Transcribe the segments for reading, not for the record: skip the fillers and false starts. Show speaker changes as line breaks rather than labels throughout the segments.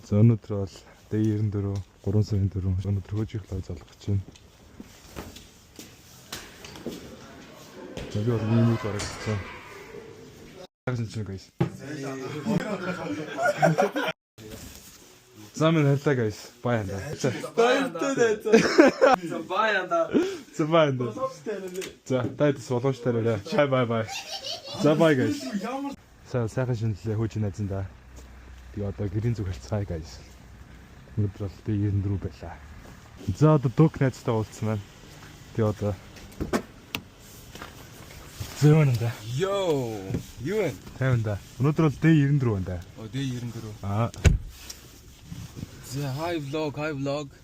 За өнөөдөр бол D94 3 сарын 4 өнөөдөр хөөжих лав залгах гэж байна. За би бол минут гаргацсан. Харин чинь guys. За мен хэллээ guys. Баян да. За баян да. За тайдас боломжтой. Бай. За бай guys. Сайхан шинэлээ хөөж найзан да. Би одоо гэрийн зүг харцгаая guys. Өнөөдөр бол D94 байлаа. За одоо дук найзтай уулзсан байна. Би одоо зөөнөндөө.
Йоо, юу вэ?
Тайванда. Өнөөдөр бол D94 байна да.
Оо D94. За хай влог.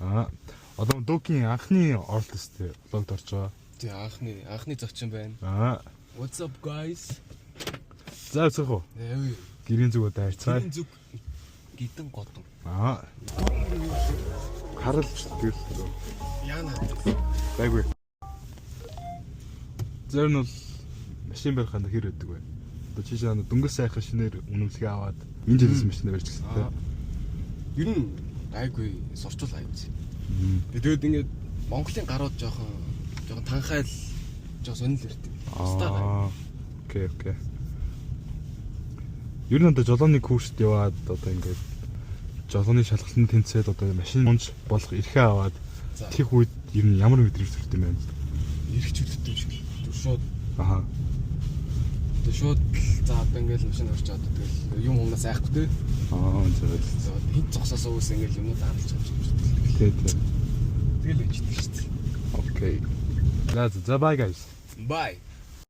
Одоо дукийн анхны оролт өстэй влогд орж байгаа.
Тэ анхны зочин байна. What's up guys?
За өсөх үү? Гэрийн зүг одоо харцгаая.
Гэрийн зүг гидэн годон.
Харалч тэгэл.
Яана.
Байггүй. Зэр нь бол машин бариханд хэр өгдөг вэ? Одоо чи дөнгөс сайхан шинээр үнэмлэгээ аваад энэ жилээс машин барьж гисэн тэ.
Ер нь айгүй сурчул аюуц. Тэгээд ингээд Монголын гарууд жоохон танхайл жоохон сонирхол ирдэг. Окей.
Ер нь одоо жолооны курст яваад одоо ингээд жолооны шалгалтанд тэнцээд одоо машин унж болох эрхээ аваад тех үед ер нь ямар мэдрэмж төрдөг юм бэ?
Эрхчлөлттэй юм шиг. Шууд шууд за одоо ингээл машин орж аваад тэгэл юм өмнөөс айхгүй те.
Зөв.
Хинт зогсоос уус ингээл юмнууд хаалж авч юм шиг.
Тэгэл
ичдэг шүү дээ.
Окей. За bye guys.
Bye.